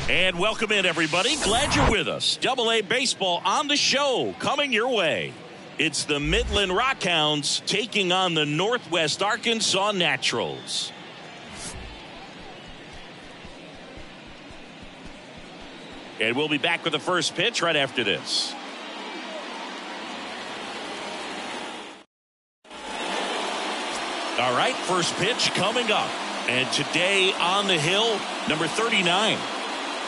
And welcome in, everybody. Glad you're with us. Double-A baseball on the show, coming your way. It's the Midland Rockhounds taking on the Northwest Arkansas Naturals. And we'll be back with the first pitch right after this. All right, first pitch coming up. And today on the hill, number 39.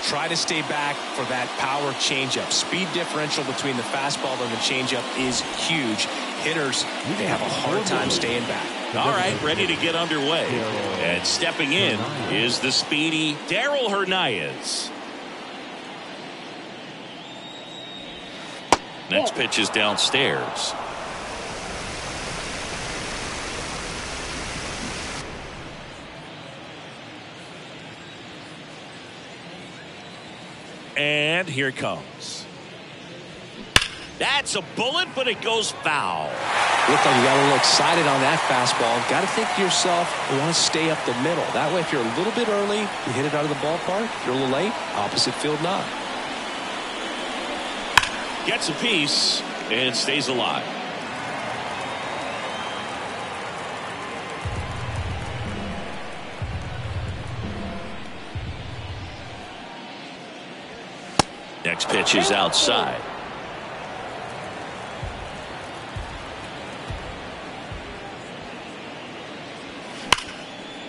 Try to stay back for that power changeup. Speed differential between the fastball and the changeup is huge. Hitters, they have a hard time staying back. All right, ready to get underway. And stepping in is the speedy Darryl Hernandez. Next pitch is downstairs. And here it comes. That's a bullet, but it goes foul. Looked like you got a little excited on that fastball. Got to think to yourself, you want to stay up the middle. That way, if you're a little bit early, you hit it out of the ballpark. If you're a little late, opposite field knock. Gets a piece and stays alive. Next pitch is outside.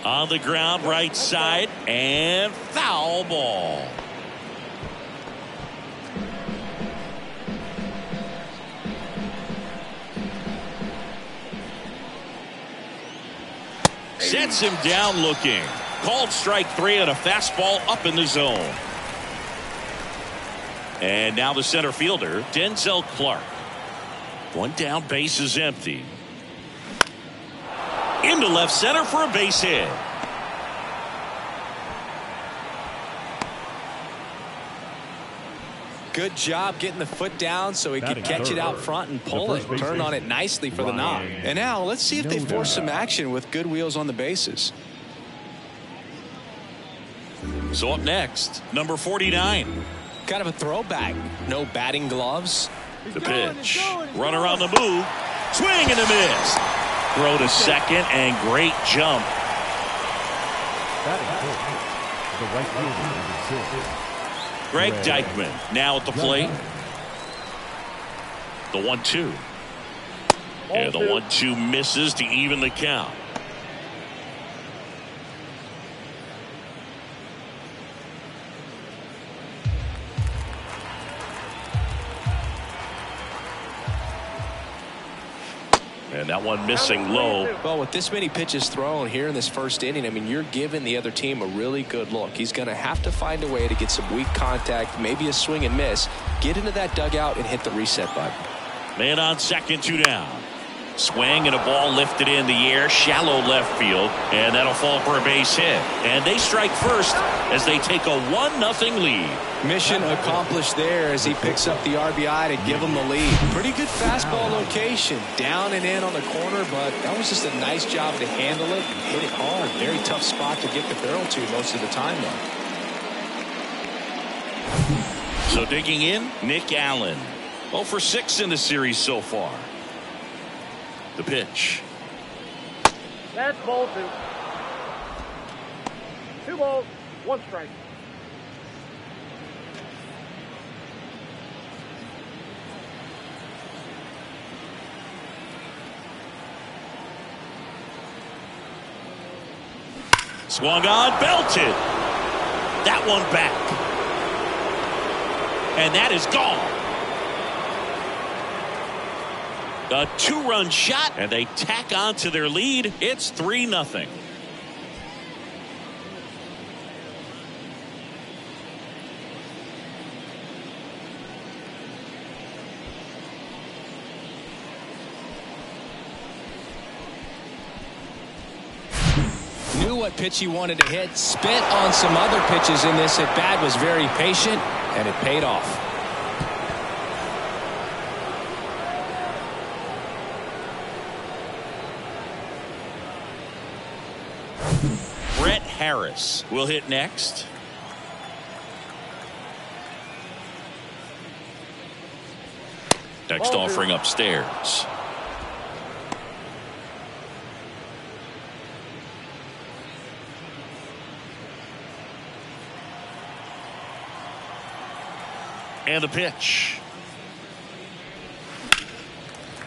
On the ground, right side, and foul ball. Sets him down looking. Called strike three and a fastball up in the zone. And now the center fielder, Denzel Clark. One down, base is empty. Into left center for a base hit. Good job getting the foot down so he could catch it out front and pull it. Turn on it nicely for the knock. And now let's see if they force some action with good wheels on the bases. So up next, number 49. Kind of a throwback. No batting gloves. The pitch. Runner on the move. Swing and a miss. Throw to second and great jump. Greg Dykman now at the plate. The 1-2. And the 1-2 misses to even the count. And that one missing low. Well, with this many pitches thrown here in this first inning, I mean, you're giving the other team a really good look. He's going to have to find a way to get some weak contact, maybe a swing and miss, get into that dugout and hit the reset button. Man on second, 2 down. Swing and a ball lifted in the air, shallow left field, and that'll fall for a base hit. And they strike first as they take a 1-0 lead. Mission accomplished there as he picks up the RBI to give him the lead. Pretty good fastball location, down and in on the corner, but that was just a nice job to handle it and hit it hard. Very tough spot to get the barrel to most of the time, though. So digging in, Nick Allen. 0 for 6 in the series so far. The pitch. That's ball 2. 2 balls, 1 strike. Swung on, belted. That one back. And that is gone. A 2-run shot, and they tack on to their lead. It's 3-0. Knew what pitch he wanted to hit. Spent on some other pitches in this at bat. Was very patient, and it paid off. Brett Harris will hit next. Next offering upstairs. And a pitch.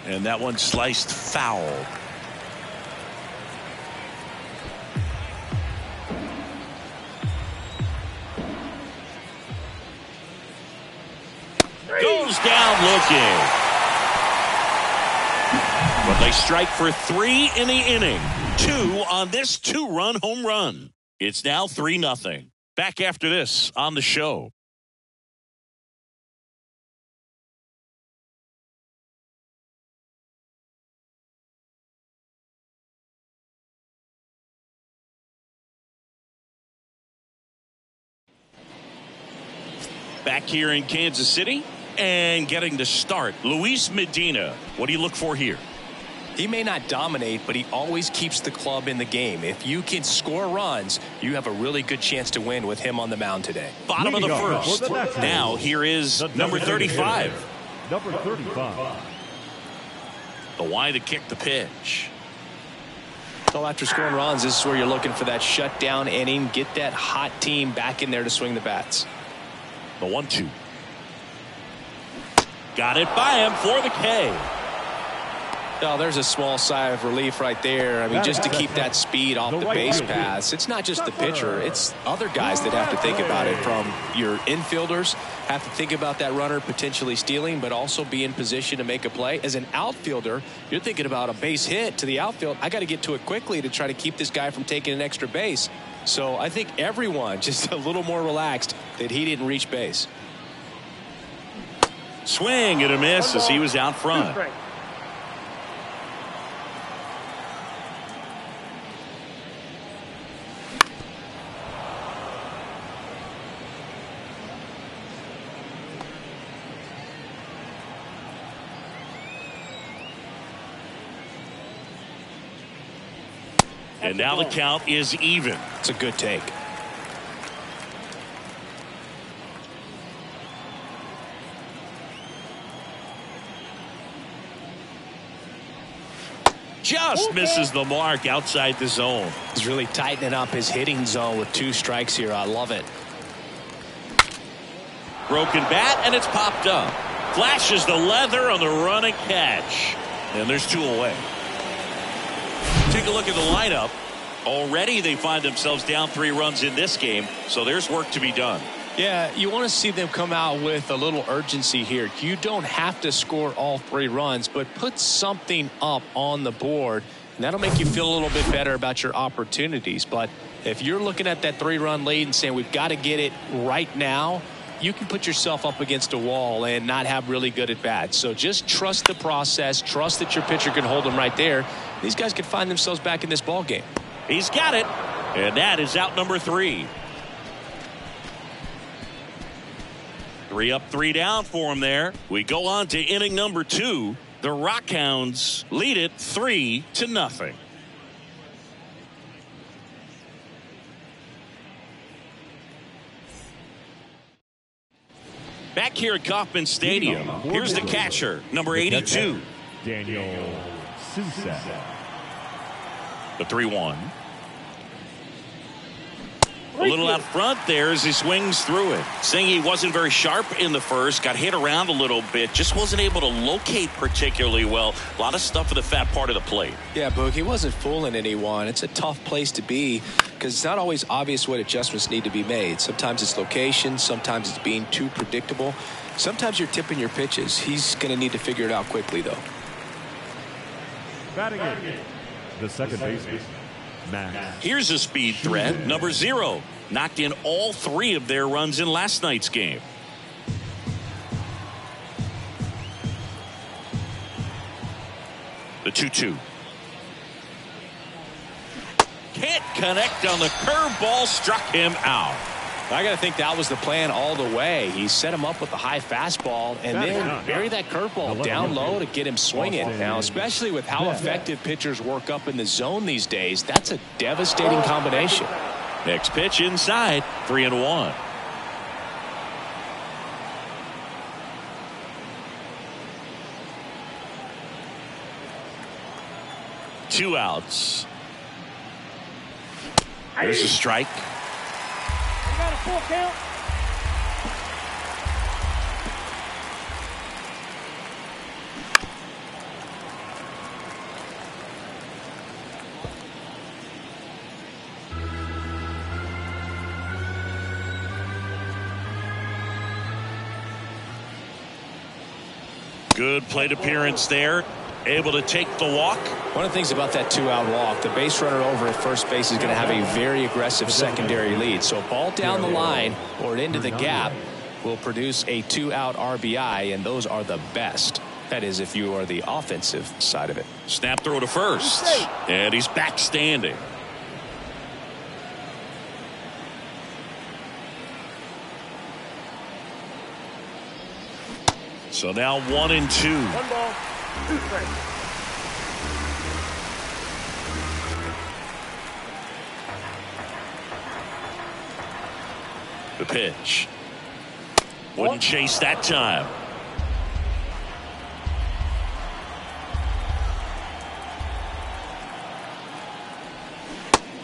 And that one sliced foul. Goes down looking. But they strike for 3 in the inning. 2 on this 2-run home run. It's now 3-0. Back after this on the show. Back here in Kansas City and getting to start, Luis Medina. What do you look for here? He may not dominate, but he always keeps the club in the game. If you can score runs, you have a really good chance to win with him on the mound today. Bottom of the first. Now here is number 35. Number 35. The wide to kick the pitch. So after scoring runs, this is where you're looking for that shutdown inning. Get that hot team back in there to swing the bats. The 1-2. Got it by him for the K. Oh, there's a small sigh of relief right there. I mean, just to keep that speed off the base paths. It's not just the pitcher. It's other guys that have to think about it. From your infielders have to think about that runner potentially stealing, but also be in position to make a play. As an outfielder, you're thinking about a base hit to the outfield. I got to get to it quickly to try to keep this guy from taking an extra base. So I think everyone just a little more relaxed that he didn't reach base. Swing and a miss as he was out front. And now the count is even. It's a good take. Just misses the mark outside the zone. He's really tightening up his hitting zone with 2 strikes here. I love it. Broken bat, and it's popped up. Flashes the leather on the run and catch. And there's 2 away. Take a look at the lineup. Already they find themselves down 3 runs in this game, so there's work to be done. Yeah, you want to see them come out with a little urgency here. You don't have to score all 3 runs, but put something up on the board, and that'll make you feel a little bit better about your opportunities. But if you're looking at that 3-run lead and saying we've got to get it right now, you can put yourself up against a wall and not have really good at bats. So just trust the process. Trust that your pitcher can hold them right there. These guys could find themselves back in this ball game. He's got it, and that is out number 3. 3 up, 3 down for him there. We go on to inning number 2. The Rockhounds lead it 3-0. Back here at Kauffman Stadium, here's the catcher, number 82. Daniel Sousa. The 3-1. A little out front there as he swings through it. Saying he wasn't very sharp in the first, got hit around a little bit, just wasn't able to locate particularly well. A lot of stuff for the fat part of the plate. Yeah, Boog, he wasn't fooling anyone. It's a tough place to be because it's not always obvious what adjustments need to be made. Sometimes it's location, sometimes it's being too predictable. Sometimes you're tipping your pitches. He's going to need to figure it out quickly, though. Batting in, the second baseman, Max. Here's a speed threat, number 0. Knocked in all 3 of their runs in last night's game. The 2-2. Can't connect on the curveball, struck him out. I got to think that was the plan all the way. He set him up with a high fastball and then bury that curveball down low to get him swinging. Now, especially with how effective pitchers work up in the zone these days, that's a devastating combination. Next pitch inside, 3-1. 2 outs. There's a strike. You got a full count. Good plate appearance there. Able to take the walk. One of the things about that 2-out walk, the base runner over at first base is going to have a very aggressive secondary lead. So a ball down the line or into the gap will produce a 2-out RBI, and those are the best. That is, if you are the offensive side of it. Snap throw to first. And he's back standing. So now 1-2. 1 ball, 2 strikes. The pitch. Wouldn't chase that time.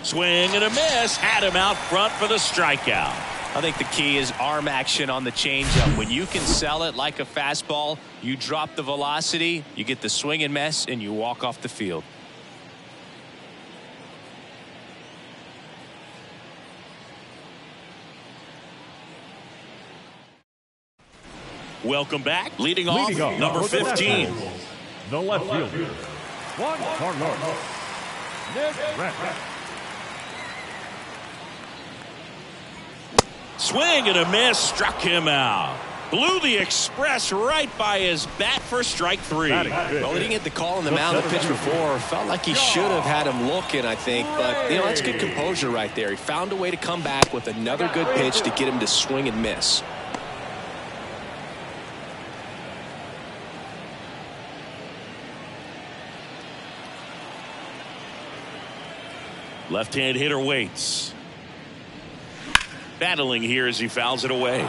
Swing and a miss. Had him out front for the strikeout. I think the key is arm action on the changeup. When you can sell it like a fastball, you drop the velocity, you get the swing and miss, and you walk off the field. Welcome back. Leading off, number 15. The left fielder, Carlos. Swing and a miss. Struck him out. Blew the express right by his bat for strike 3. Well, he didn't get the call on the mound the pitch before. Felt like he should have had him looking, I think. But, you know, that's good composure right there. He found a way to come back with another good pitch to get him to swing and miss. Left-hand hitter waits. Battling here as he fouls it away.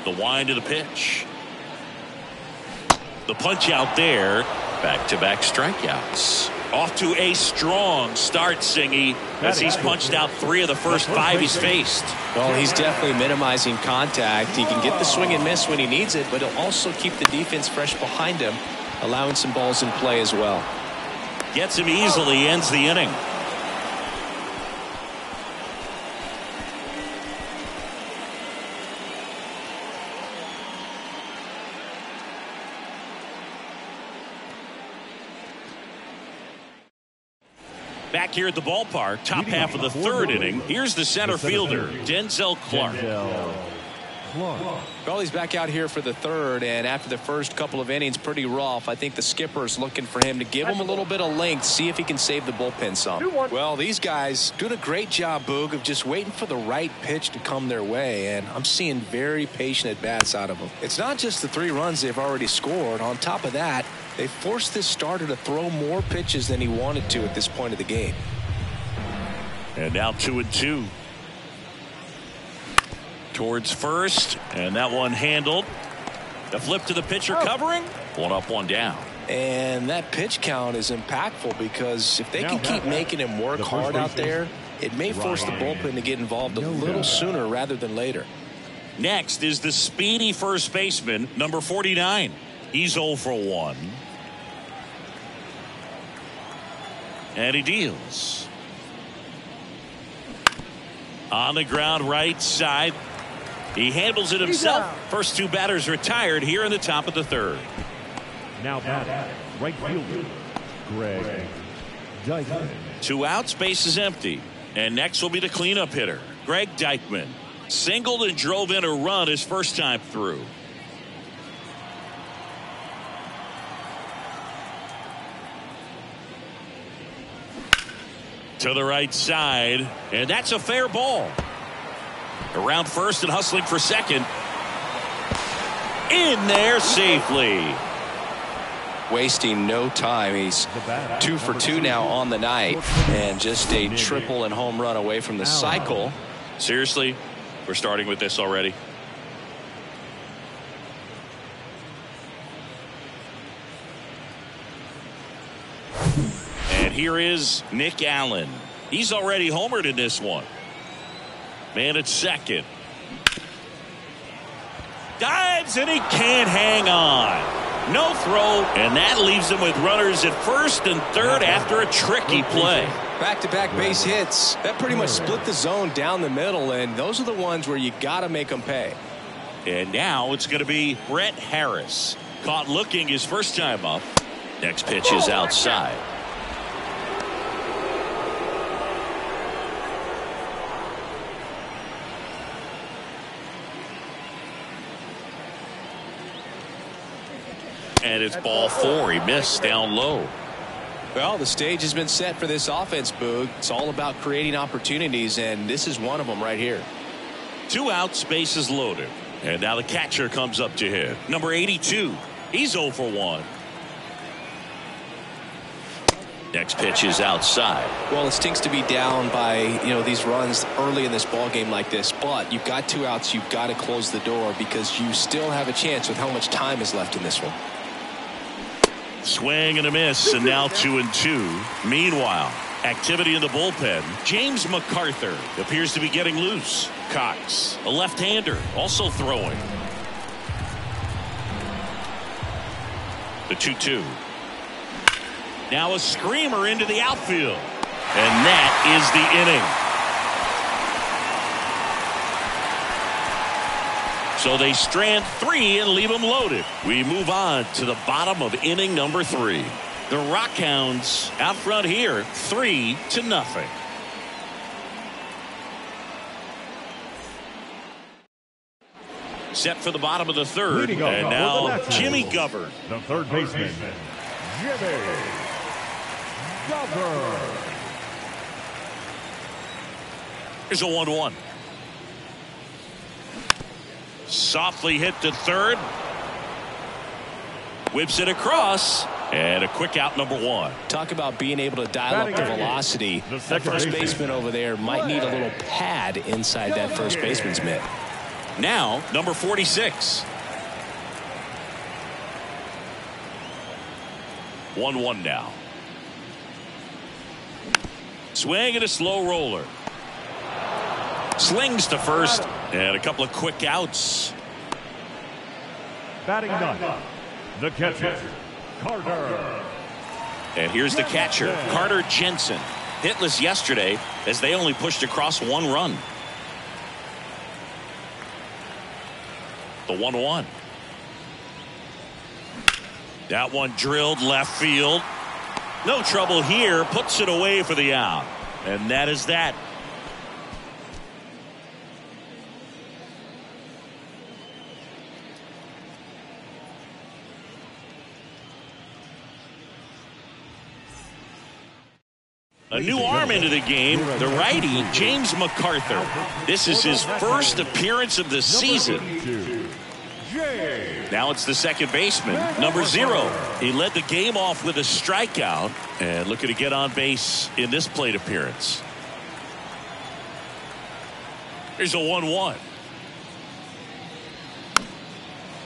The wind of the pitch. The punch out there. Back-to-back strikeouts. Off to a strong start, Singy, as he's punched out 3 of the first 5 he's faced. Well, he's definitely minimizing contact. He can get the swing and miss when he needs it, but he'll also keep the defense fresh behind him, allowing some balls in play as well. Gets him easily, ends the inning. Back here at the ballpark, top half of the 3rd inning. Here's the center fielder, Denzel Clark. Well, he's back out here for the 3rd, and after the first couple of innings, pretty rough. I think the skipper is looking for him to give him a little bit of length, see if he can save the bullpen some. Well, these guys doing a great job, Boog, of just waiting for the right pitch to come their way, and I'm seeing very patient at-bats out of them. It's not just the 3 runs they've already scored. On top of that, they forced this starter to throw more pitches than he wanted to at this point of the game. And now 2-2. Towards first, and that one handled. The flip to the pitcher covering. 1 up, 1 down. And that pitch count is impactful because if they can keep making him work hard out there, it may force the bullpen to get involved a little sooner rather than later. Next is the speedy first baseman, number 49. He's 0 for 1. And he deals. On the ground, right side. He handles it himself. First 2 batters retired here in the top of the 3rd. Now batting, right fielder, Greg Dykman. 2 outs, base is empty. And next will be the cleanup hitter, Greg Dykman. Singled and drove in a run his first time through. To the right side, and that's a fair ball. Around first and hustling for second. In there safely. Wasting no time. He's 2 for 2 now on the night, and just a triple and home run away from the cycle. Seriously, we're starting with this already. And here is Nick Allen. He's already homered in this one. Man at second. Dives and he can't hang on. No throw, and that leaves him with runners at first and third after a tricky play. Back-to-back base hits. That pretty much split the zone down the middle, and those are the ones where you got to make them pay. And now it's going to be Brett Harris. Caught looking his first time up. Next pitch is outside. And it's ball four. He missed down low. Well, the stage has been set for this offense, Boog. It's all about creating opportunities, and this is one of them right here. 2 outs, bases loaded. And now the catcher comes up to hit. Number 82. He's 0 for 1. Next pitch is outside. Well, it stinks to be down by, these runs early in this ball game like this, but you've got 2 outs. You've got to close the door because you still have a chance with how much time is left in this one. Swing and a miss, and now 2-2. Meanwhile, activity in the bullpen. James MacArthur appears to be getting loose. Cox, a left-hander, also throwing. The 2-2. Now a screamer into the outfield. And that is the inning. So they strand 3 and leave them loaded. We move on to the bottom of inning number 3. The Rockhounds out front here, 3-0. Set for the bottom of the third, and now Jimmy Govern. The third baseman, Jimmy Govern. Here's a 1-1. Softly hit to third. Whips it across. And a quick out, number 1. Talk about being able to dial up the velocity. That first baseman over there might need a little pad inside that first baseman's mitt. Now, number 46. 1-1 now. Swing and a slow roller. Slings to first, and a couple of quick outs. Batting ninth, the catcher, Carter. And here's the catcher, Carter Jensen. Hitless yesterday as they only pushed across 1 run. The 1-1. That one drilled left field. No trouble here. Puts it away for the out. And that is that. A new arm into the game, the righty, James MacArthur. This is his first appearance of the season. Now it's the second baseman, number 0. He led the game off with a strikeout and looking to get on base in this plate appearance. Here's a 1-1.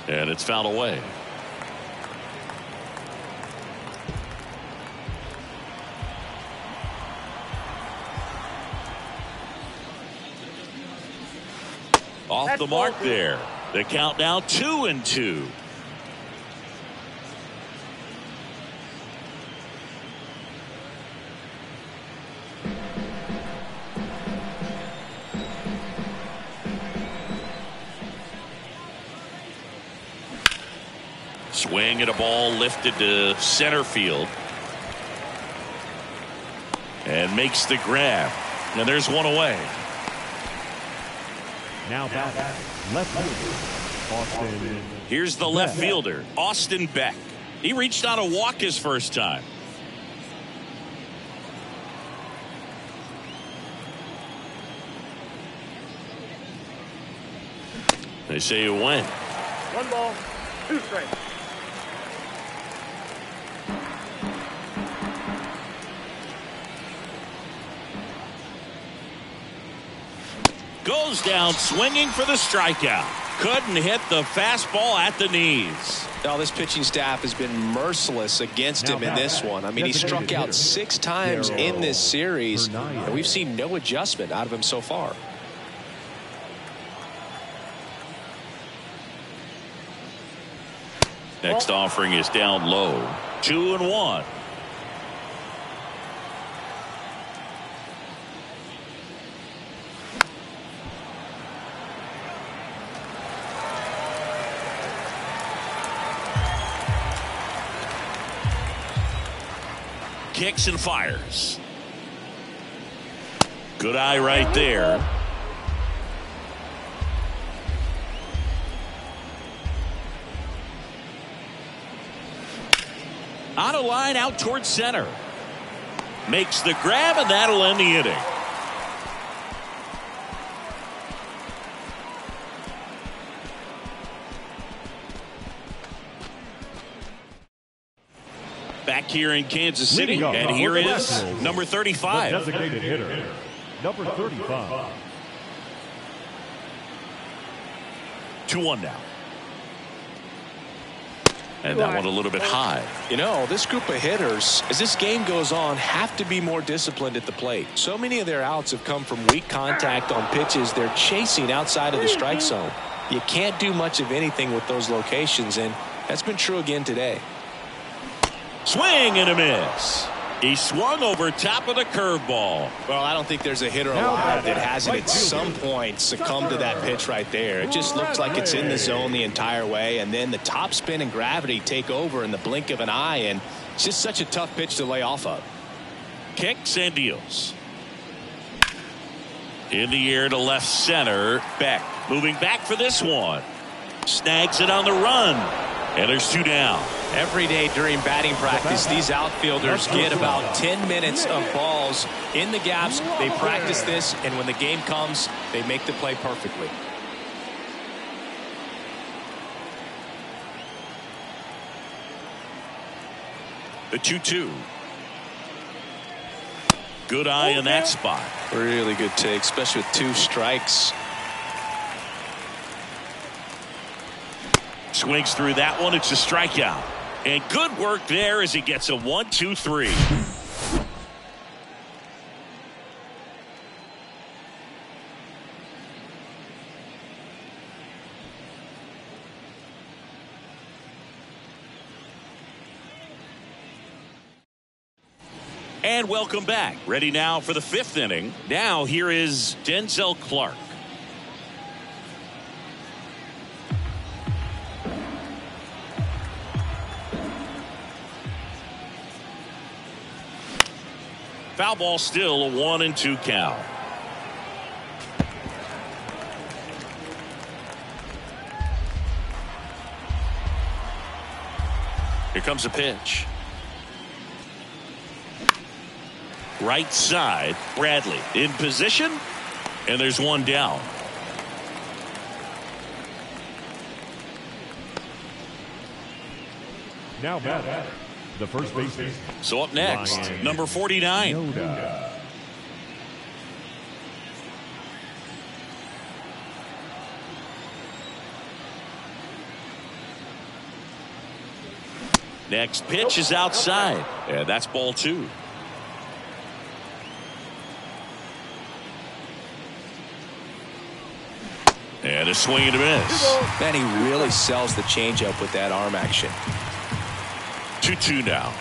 And it's fouled away. Off the mark there. The count now 2-2. Swing and a ball lifted to center field. And makes the grab. And there's one away. Now back, left fielder, Austin. Here's the left fielder, Austin Beck. He reached out a walk his first time. They say you win. 1 ball, 2 strikes. Goes down swinging for the strikeout. Couldn't hit the fastball at the knees. Now, this pitching staff has been merciless against him in this one. I mean, he struck out 6 times in this series, and we've seen no adjustment out of him so far. Next offering is down low. 2-1. Kicks and fires. Good eye right there. On a line out towards center. Makes the grab, and that'll end the inning. Back here in Kansas City, and here is number 35. The designated hitter, number 35. 2-1 now. And that one a little bit high. You know, this group of hitters, as this game goes on, have to be more disciplined at the plate. So many of their outs have come from weak contact on pitches they're chasing outside of the strike zone. You can't do much of anything with those locations, and that's been true again today. Swing and a miss. He swung over top of the curveball. Well, I don't think there's a hitter alive that hasn't at some point succumbed to that pitch right there. It just looks like it's in the zone the entire way, and then the top spin and gravity take over in the blink of an eye, and it's just such a tough pitch to lay off of. Kicks and deals. In the air to left center. Beck moving back for this one. Snags it on the run. And there's 2 down. Every day during batting practice, these outfielders get about 10 minutes of balls in the gaps. They practice this, and when the game comes, they make the play perfectly. The 2-2. Good eye in that spot. Really good take, especially with 2 strikes. Swings through that one. It's a strikeout. And good work there as he gets a 1-2-3. And welcome back. Ready now for the 5th inning. Now here is Denzel Clark. Foul ball, still a 1-2 count. Here comes a pitch. Right side, Bradley in position, and there's 1 down. Now batter, the first baseman. So up next, number 49. Yoda. Next pitch is outside, and that's ball 2. And a swing and a miss. Man, he really sells the changeup with that arm action. 2-2 now.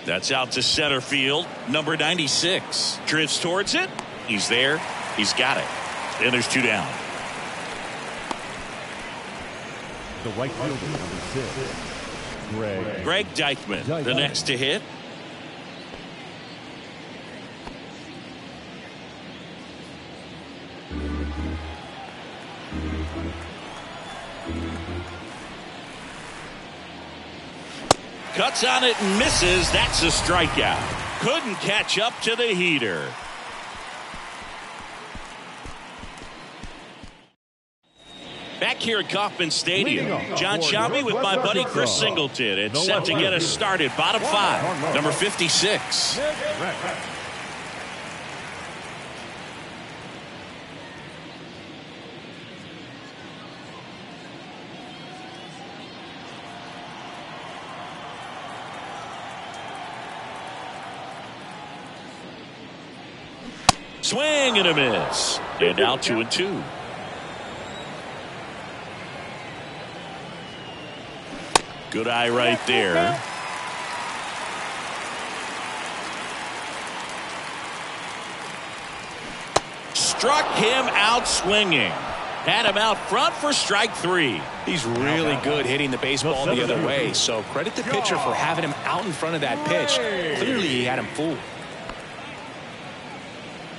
That's out to center field. Number 96 drifts towards it. He's there. He's got it. And there's 2 down. The right fielder, number 6, Greg Deichmann, the next to hit. Cuts on it and misses. That's a strikeout. Couldn't catch up to the heater. Back here at Kauffman Stadium, John Shambi with my buddy Chris Singleton. It's set to get us started. Bottom 5, number 56. Swing and a miss. And now 2-2. Good eye right there. Struck him out swinging. Had him out front for strike 3. He's really good hitting the baseball the other way, so credit the pitcher for having him out in front of that pitch. Clearly he had him fooled.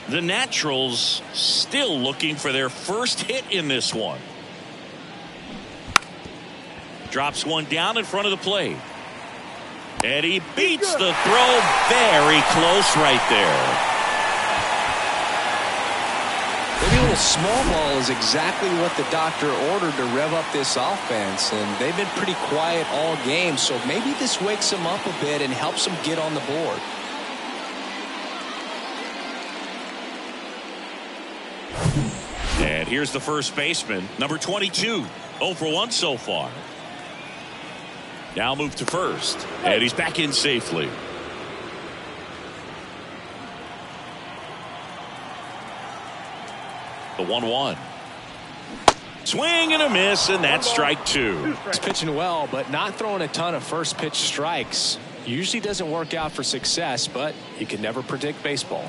The Naturals still looking for their first hit in this one. Drops one down in front of the plate. And he beats the throw very close right there. Maybe a little small ball is exactly what the doctor ordered to rev up this offense, and they've been pretty quiet all game, so maybe this wakes them up a bit and helps them get on the board. And here's the first baseman, number 22. 0 for 1 so far. Now move to first, and he's back in safely. The 1-1. Swing and a miss, and that's strike 2. He's pitching well, but not throwing a ton of first pitch strikes. Usually doesn't work out for success, but you can never predict baseball.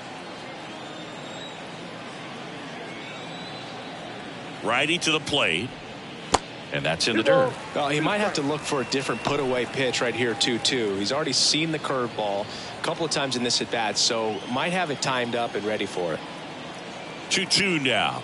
Righty to the plate. And that's in the dirt. Well, he might have to look for a different put-away pitch right here, 2-2. He's already seen the curveball a couple of times in this at-bat, so might have it timed up and ready for it. 2-2 now.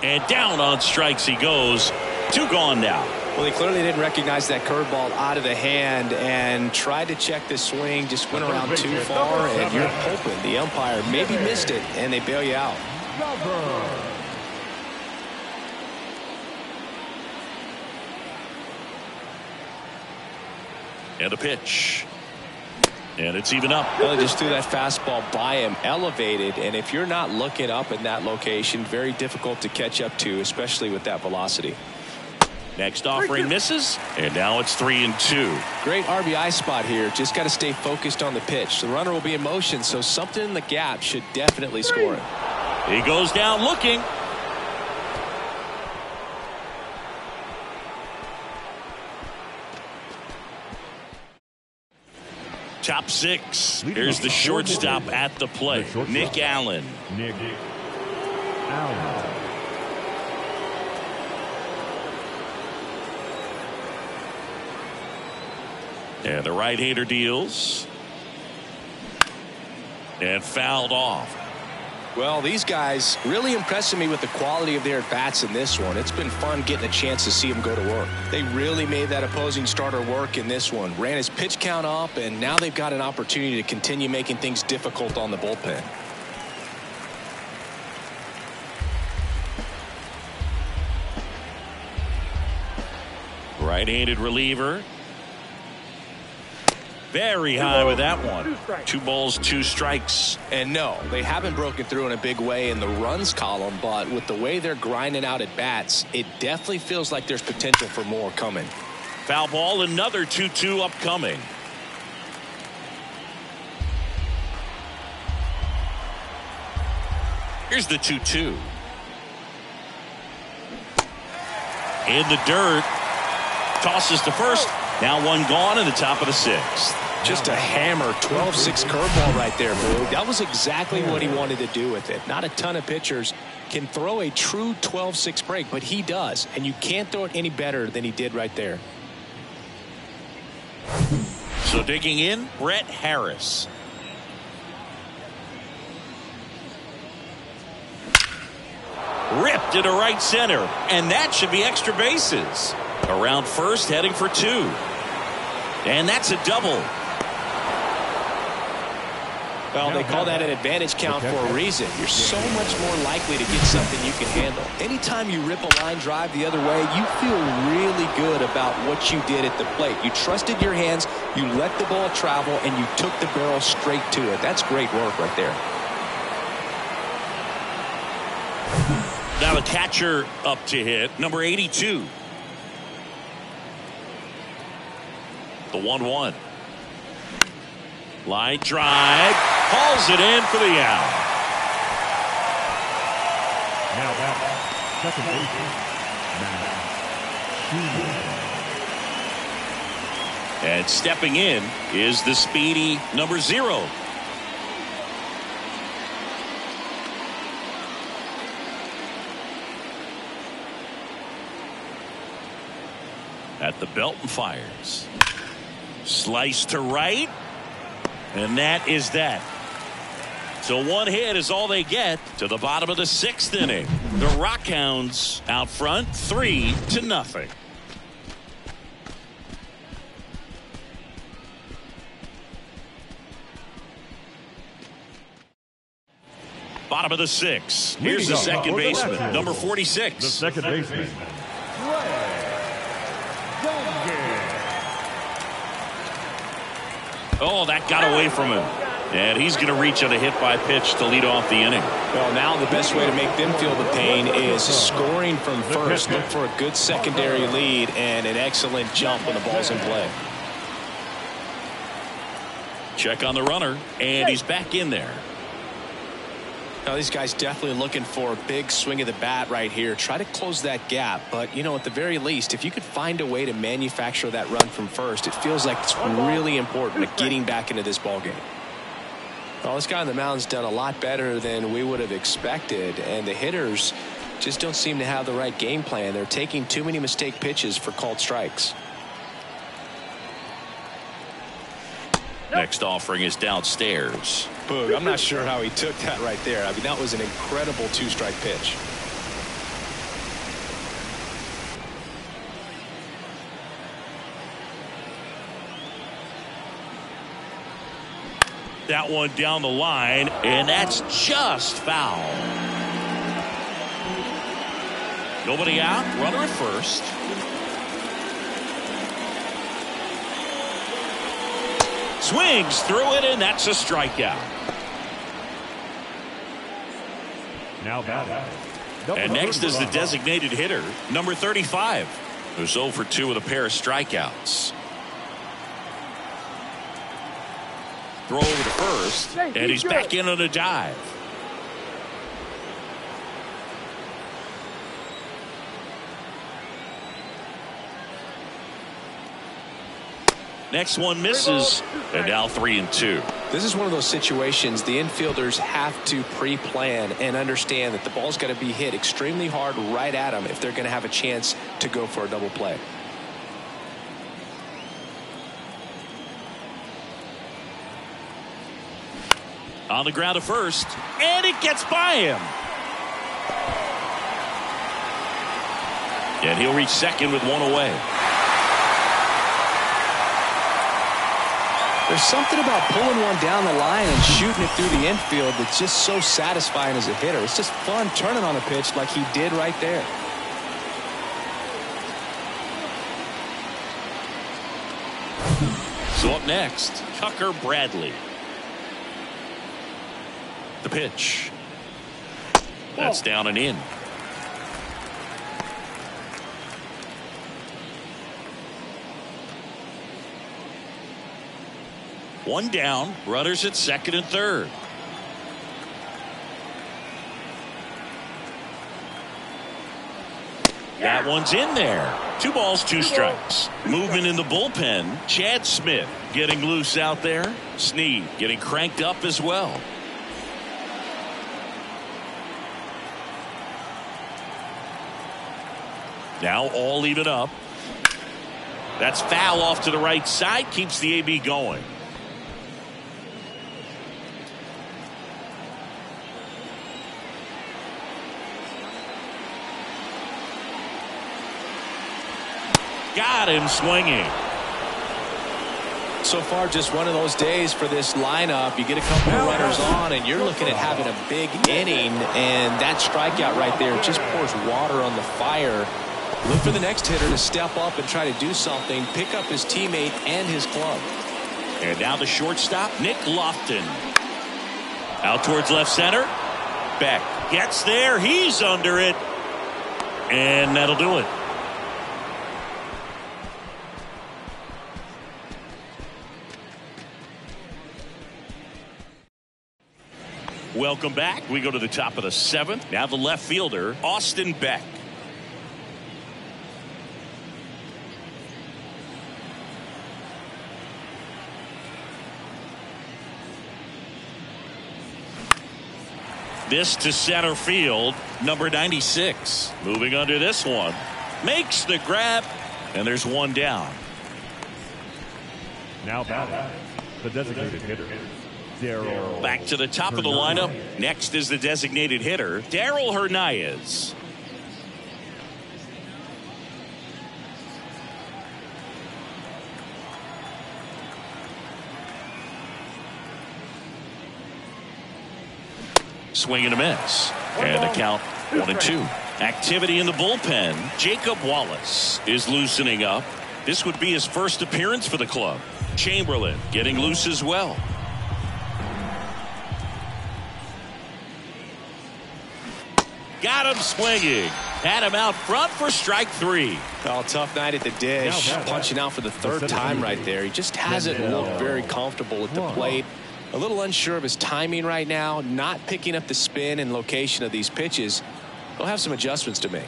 And down on strikes he goes. 2 gone now. Well, he clearly didn't recognize that curveball out of the hand and tried to check the swing, just went around too far, and you're hoping the umpire maybe missed it, and they bail you out. And a pitch. And it's even up. Well, just threw that fastball by him, elevated, and if you're not looking up in that location, very difficult to catch up to, especially with that velocity. Next offering misses, and now it's 3-2. Great RBI spot here. Just got to stay focused on the pitch. The runner will be in motion, so something in the gap should definitely score it. He goes down looking. Top 6. Here's the shortstop at the plate, Nick Allen. Nick Allen. And the right-hander deals. And fouled off. Well, these guys really impressing me with the quality of their at-bats in this one. It's been fun getting a chance to see them go to work. They really made that opposing starter work in this one. Ran his pitch count up, and now they've got an opportunity to continue making things difficult on the bullpen. Right-handed reliever. Very high with that one. 2 balls, 2 strikes. And no, they haven't broken through in a big way in the runs column, but with the way they're grinding out at bats, it definitely feels like there's potential for more coming. Foul ball, another 2-2 upcoming. Here's the 2-2. In the dirt. Tosses to first. Now 1 gone in the top of the 6th. Just a hammer 12-6 curveball right there, Boog. That was exactly what he wanted to do with it. Not a ton of pitchers can throw a true 12-6 break, but he does, and you can't throw it any better than he did right there. So digging in, Brett Harris. Ripped into right center, and that should be extra bases. Around first, heading for 2. And that's a double. Well, they call that an advantage count for a reason. You're so much more likely to get something you can handle. Anytime you rip a line drive the other way, you feel really good about what you did at the plate. You trusted your hands, you let the ball travel, and you took the barrel straight to it. That's great work right there. Now the catcher up to hit, number 82. The 1-1. Line drive. Hauls it in for the out. second baseman, Matt Schumann. And stepping in is the speedy number 0. At the belt and fires. Slice to right. And that is that. So one hit is all they get to the bottom of the 6th inning. The Rockhounds out front 3-0. Bottom of the 6th. Here's the second baseman, number 46. The second baseman, Oh, that got away from him. And he's going to reach on a hit by pitch to lead off the inning. Well, now the best way to make them feel the pain is scoring from first. Look for a good secondary lead and an excellent jump when the ball's in play. Check on the runner, and he's back in there. Now, these guys definitely looking for a big swing of the bat right here. Try to close that gap. But, you know, at the very least, if you could find a way to manufacture that run from first, it feels like it's really important at getting back into this ball game. Well, this guy on the mound's done a lot better than we would have expected. And the hitters just don't seem to have the right game plan. They're taking too many mistake pitches for called strikes. Next offering is downstairs. Boog, I'm not sure how he took that right there. I mean, that was an incredible 2-strike pitch. That one down the line, and that's just foul. Nobody out, runner at first. Swings through it, and that's a strikeout. now batting. And next is the designated hitter, number 35, who's 0 for 2 with a pair of strikeouts. Throw over to first, and he's back in on a dive. Next one misses, and now 3-2. This is one of those situations the infielders have to pre-plan and understand that the ball's got to be hit extremely hard right at them if they're going to have a chance to go for a double play. On the ground to first, and it gets by him. And he'll reach second with one away. There's something about pulling one down the line and shooting it through the infield that's just so satisfying as a hitter. It's just fun turning on a pitch like he did right there. So up next, Tucker Bradley. The pitch. That's down and in. One down, runners at second and third. That one's in there. 2 balls, 2 strikes. Movement in the bullpen. Chad Smith getting loose out there. Snead getting cranked up as well. Now all even up. That's foul off to the right side. Keeps the AB going. Got him swinging. So far, just one of those days for this lineup. You get a couple of runners on, and you're looking at having a big inning, and that strikeout right there just pours water on the fire. Look for the next hitter to step up and try to do something, pick up his teammate and his glove. And now the shortstop, Nick Lofton. Out towards left center. Beck gets there. He's under it. And that'll do it. Welcome back. We go to the top of the 7th. Now the left fielder, Austin Beck. This to center field, number 96. Moving under this one. Makes the grab, and there's one down. Now batting, the designated hitter, Darryl. Back to the top of the lineup. Next is the designated hitter, Darryl Hernandez. Swing and a miss. And the count 1-2. Activity in the bullpen. Jacob Wallace is loosening up. This would be his first appearance for the club. Chamberlain getting loose as well. Got him swinging. Had him out front for strike 3. Oh, tough night at the dish. Punching out for the third time right there. He just hasn't looked very comfortable at the plate. A little unsure of his timing right now. Not picking up the spin and location of these pitches. He'll have some adjustments to make.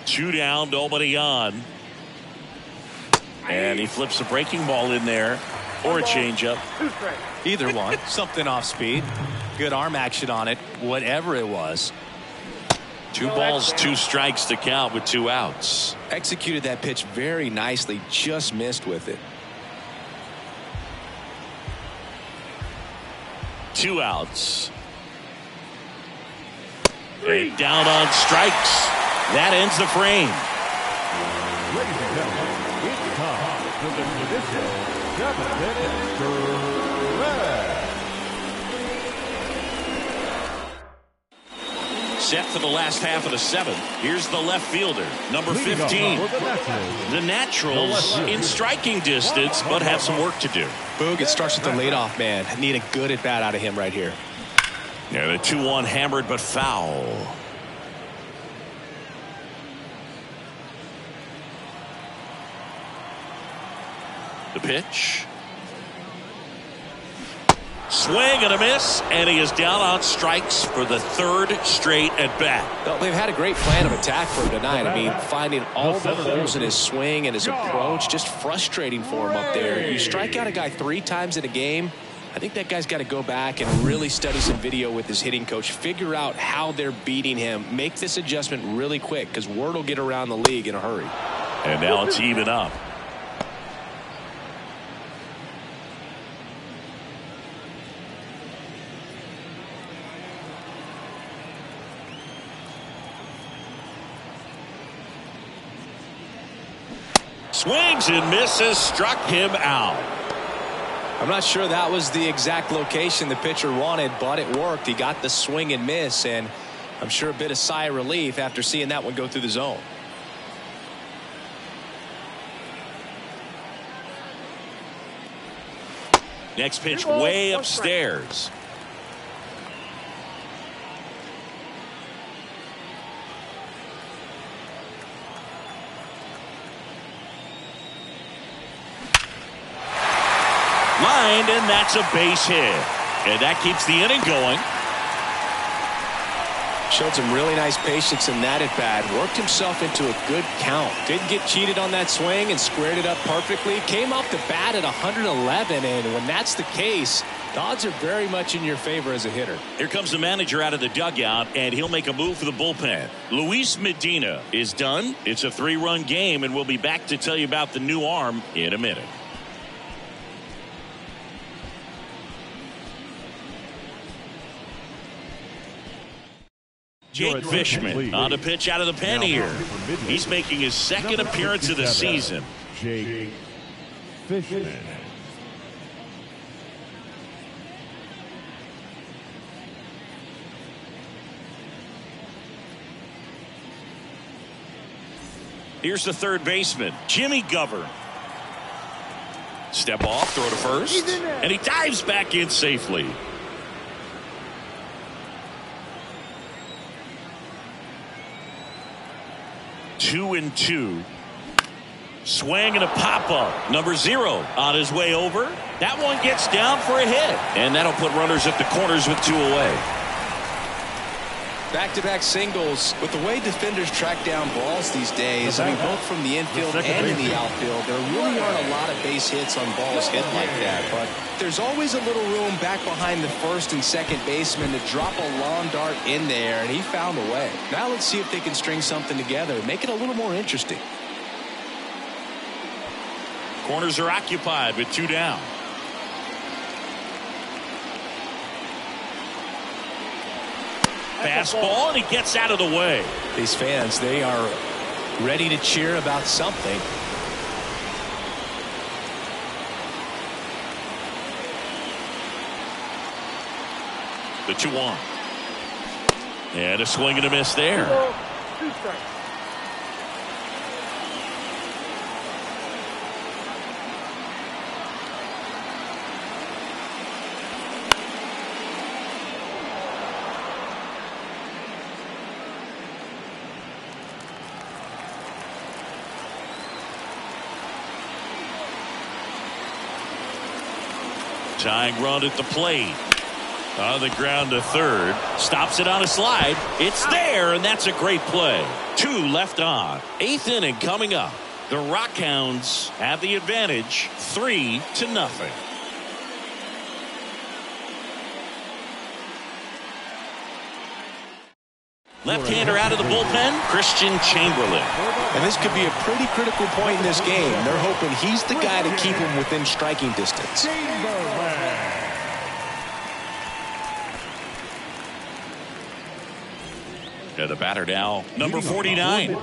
2 down, nobody on. And he flips a breaking ball in there. Or a changeup. Either one. Something off speed. Good arm action on it. Whatever it was. 2 balls, 2 strikes to count with 2 outs. Executed that pitch very nicely. Just missed with it. 2 outs. And down on strikes. That ends the frame. Ladies and gentlemen, it's time for the traditional 7-minute stretch. Set for the last half of the 7th. Here's the left fielder, number 15. The Naturals in striking distance, but have some work to do. Boog, it starts with the leadoff man. Need a good at bat out of him right here. Yeah, the 2-1 hammered but foul. The pitch. Swing and a miss, and he is down on strikes for the 3rd straight at bat. Well, they've had a great plan of attack for him tonight. I mean, finding all the holes in his swing and his approach, just frustrating for him up there. You strike out a guy 3 times in a game, I think that guy's got to go back and really study some video with his hitting coach, figure out how they're beating him, make this adjustment really quick, because word will get around the league in a hurry. And now it's even up. Swings and misses, struck him out. I'm not sure that was the exact location the pitcher wanted, but it worked. He got the swing and miss, and I'm sure a bit of sigh of relief after seeing that one go through the zone. Next pitch way upstairs. Lined, and that's a base hit. And that keeps the inning going. Showed some really nice patience in that at bat. Worked himself into a good count. Didn't get cheated on that swing and squared it up perfectly. Came off the bat at 111, and when that's the case, the odds are very much in your favor as a hitter. Here comes the manager out of the dugout, and he'll make a move for the bullpen. Luis Medina is done. It's a 3-run game, and we'll be back to tell you about the new arm in a minute. Jake Fishman on a pitch out of the pen here. He's making his second appearance of the season. Jake Fishman. Here's the third baseman, Jimmy Govern. Step off, throw to first, and he dives back in safely. Two and two. Swing and a pop-up. Number 0 on his way over. That one gets down for a hit. And that'll put runners at the corners with 2 away. Back-to-back singles. With the way defenders track down balls these days, I mean, both from the infield and in the outfield, there really aren't a lot of base hits on balls hit like that. But there's always a little room back behind the first and second baseman to drop a lawn dart in there, and he found a way. Now let's see if they can string something together, make it a little more interesting. Corners are occupied with 2 down. Fastball, and he gets out of the way. These fans, they are ready to cheer about something. The 2-1. And a swing and a miss there. 2 strikes. Tying run at the plate. On the ground to third. Stops it on a slide. It's there, and that's a great play. 2 left on. 8th inning coming up. The Rockhounds have the advantage, 3-0. Left-hander out of the bullpen, Christian Chamberlain. And this could be a pretty critical point in this game. They're hoping he's the guy to keep him within striking distance. And the batter now, number 49. A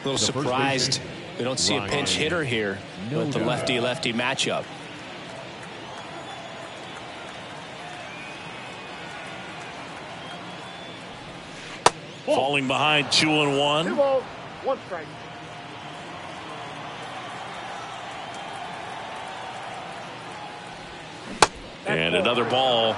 little surprised we don't see a pinch hitter here with the lefty-lefty matchup. Falling behind 2-1. 2 balls, 1 strike. And another ball.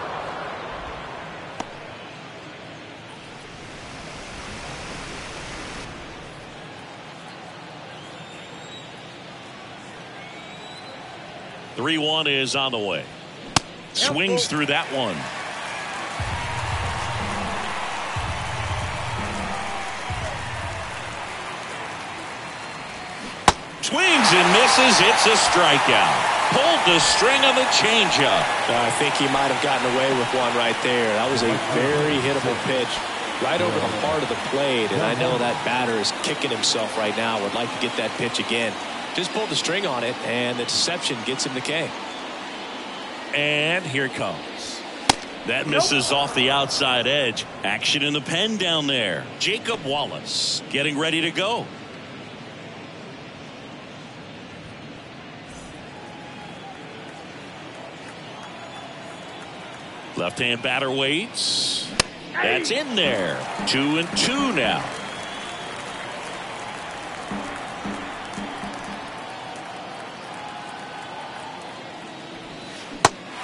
The 3-1 is on the way. Swings through that one. Swings and misses. It's a strikeout. Pulled the string on the changeup. I think he might have gotten away with one right there. That was a very hittable pitch right over the heart of the plate, and I know that batter is kicking himself right now. Would like to get that pitch again. Just pulled the string on it, and the deception gets him the K. And here it comes. That misses off the outside edge. Action in the pen down there. Jacob Wallace getting ready to go. Left-hand batter waits. That's in there. 2-2 now.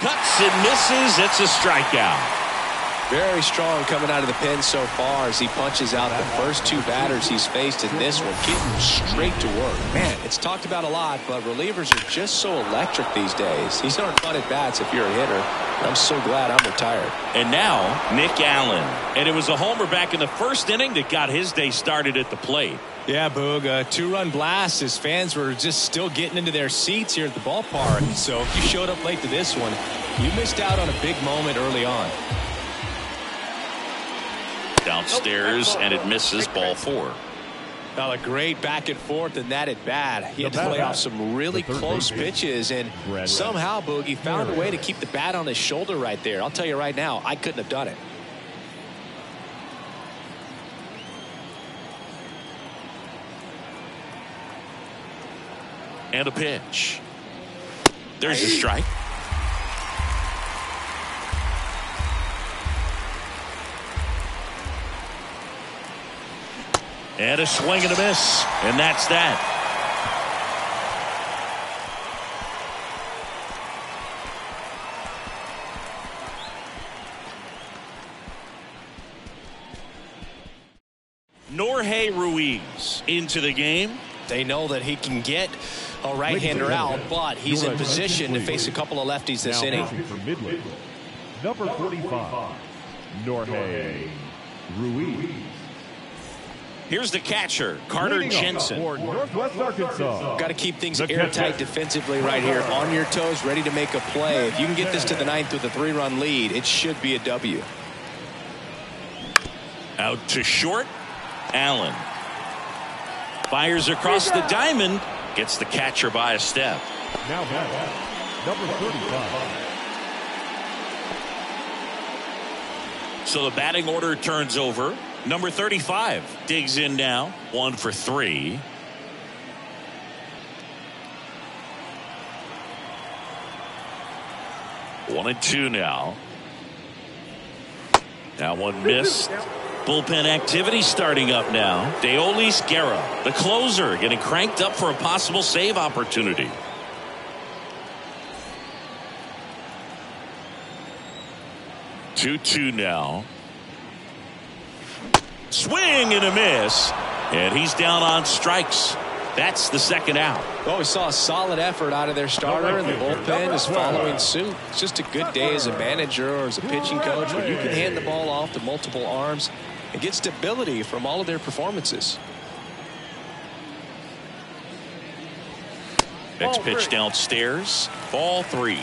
Cuts and misses. It's a strikeout. Very strong coming out of the pen so far as he punches out the first 2 batters he's faced in this one, getting straight to work. Man, it's talked about a lot, but relievers are just so electric these days. These aren't fun at bats if you're a hitter. I'm so glad I'm retired. And now, Nick Allen. And it was a homer back in the first inning that got his day started at the plate. Yeah, Boog, a 2-run blast. His fans were just still getting into their seats here at the ballpark. So if you showed up late to this one, you missed out on a big moment early on. Downstairs, and it misses, ball 4. Well, a great back and forth in that at bat. He had to play off some really close pitches, and somehow, Boogie found a way to keep the bat on his shoulder right there. I'll tell you right now, I couldn't have done it. And a pitch. There's a strike. And a swing and a miss. And that's that. Jorge Ruiz into the game. They know that he can get a right-hander out, but he's in position to face a couple of lefties this inning. Number 45, Jorge Ruiz. Here's the catcher, Carter Jensen. For Northwest Arkansas. Got to keep things The airtight catcher. defensively right here. On your toes, ready to make a play. If you can get this to the ninth with a 3-run lead, it should be a W. Out to short, Allen. Fires across the diamond. Gets the catcher by a step. Now batting, number 35. So the batting order turns over. Number 35 digs in now. 1 for 3. One and two now. Now one missed. Bullpen activity starting up now. Deolis Guerra, the closer, getting cranked up for a possible save opportunity. Two now. Swing and a miss. And he's down on strikes. That's the second out. Well, we saw a solid effort out of their starter, and the bullpen is following suit. It's just a good day as a manager or as a pitching coach when you can hand the ball off to multiple arms and get stability from all of their performances. Next pitch downstairs. Ball 3.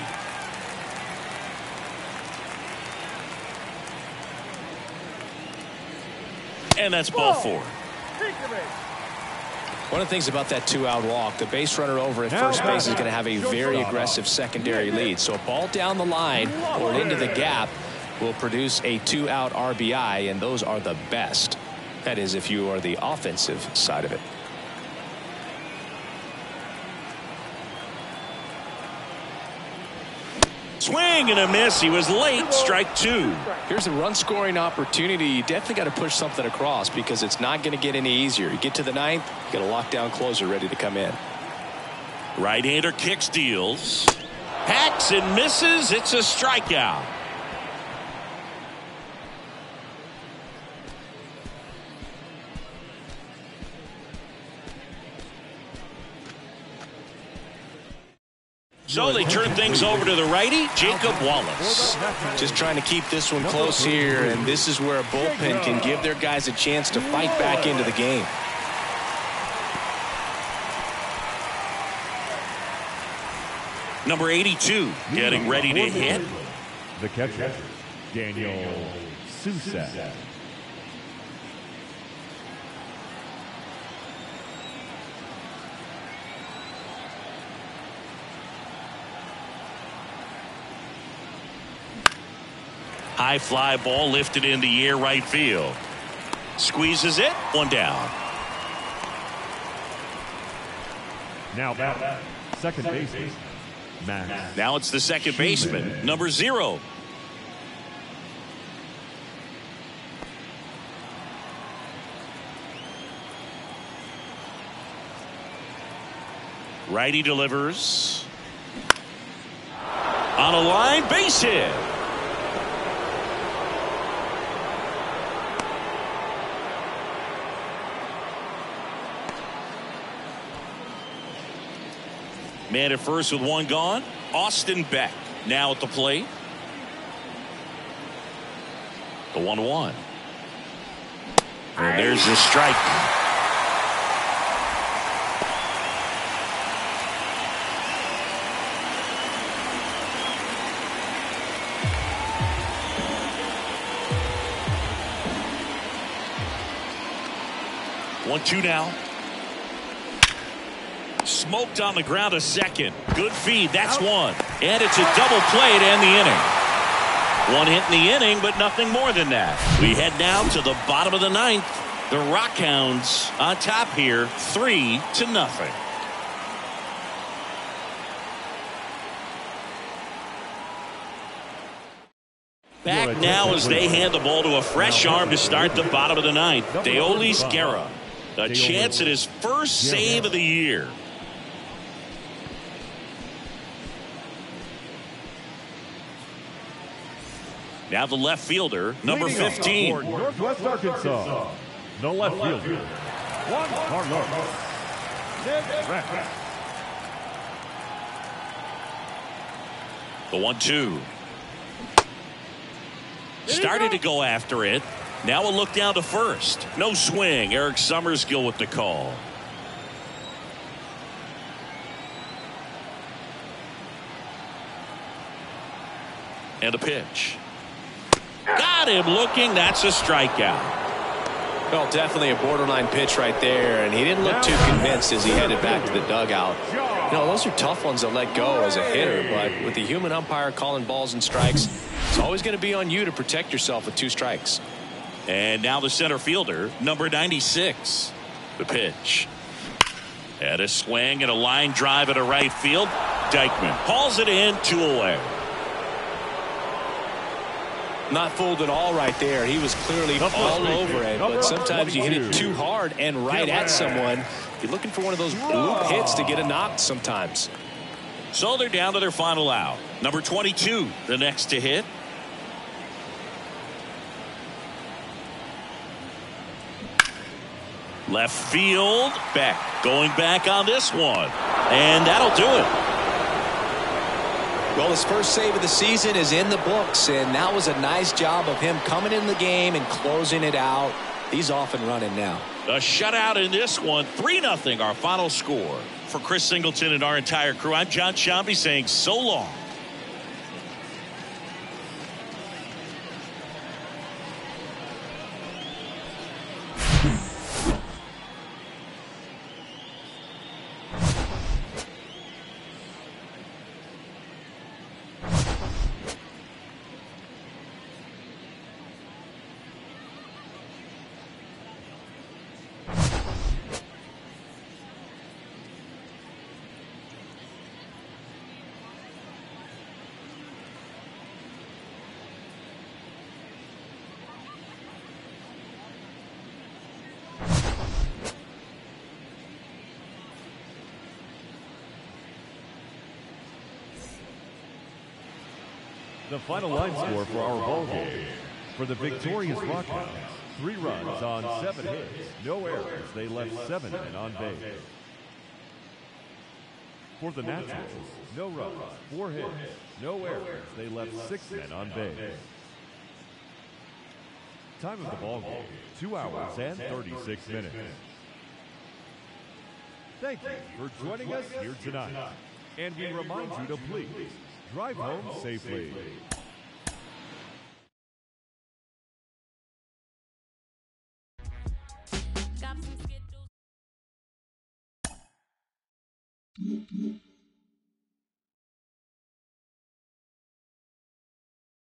And that's ball 4. One of the things about that 2-out walk, the base runner over at first base is going to have a very aggressive secondary lead. So a ball down the line or into the gap will produce a 2-out RBI, and those are the best. That is, if you are the offensive side of it. Swing and a miss. He was late. Strike 2. Here's a run scoring opportunity. You definitely got to push something across because it's not going to get any easier. You get to the ninth, you got a lockdown closer ready to come in. Right-hander kicks, deals. Hacks and misses. It's a strikeout. So they turn things over to the righty, Jacob Wallace. Just trying to keep this one close here, and this is where a bullpen can give their guys a chance to fight back into the game. Number 82 getting ready to hit. The catcher, Daniel Susak. High fly ball lifted in the air, right field. Squeezes it. One down. Now back, second baseman, Max. Now it's the second baseman, number 0. Righty delivers. On a line, base hit. Man at first with one gone. Austin Beck now at the plate. The 1-1. And there's the strike. One, two now. Smoked on the ground a second. Good feed. That's one. And it's a double play to end the inning. One hit in the inning, but nothing more than that. We head now to the bottom of the ninth. The Rockhounds on top here, 3-0. Back now as they hand the ball to a fresh arm to start the bottom of the ninth. Deolis Guerra. A chance at his first save of the year. Now the left fielder, number 15. For Northwest Arkansas, the left fielder, Juan Carlos. The 1-2. Started to go after it. Now a look down to first. No swing. Eric Summerskill with the call. And a pitch. Got him looking. That's a strikeout. Well, definitely a borderline pitch right there, and he didn't look too convinced as he headed back to the dugout. You know, those are tough ones to let go as a hitter, but with the human umpire calling balls and strikes, it's always going to be on you to protect yourself with 2 strikes. And now the center fielder, number 96. The pitch. And a swing and a line drive at a right field. Dykman hauls it in, 2 away. Not fooled at all right there. He was clearly all over it, but sometimes you hit it too hard and right at someone. You're looking for one of those bloop hits to get a knock sometimes. So they're down to their final out. Number 22, the next to hit. Left field. Beck going back on this one. And that'll do it. Well, his first save of the season is in the books, and that was a nice job of him coming in the game and closing it out. He's off and running now. A shutout in this one. 3-0 our final score. For Chris Singleton and our entire crew, I'm John Shambi saying so long. The final line score for our ball game. For the victorious Rockhounds, 3 runs on 7 hits, no errors. They left 7 men on base. For the Naturals, no runs, 4 hits, no errors. They left 6 men on base. Time of the ball game, 2 hours and 36 minutes. Thank you for joining us here tonight. And we remind you to please drive home safely. Got some Skittles.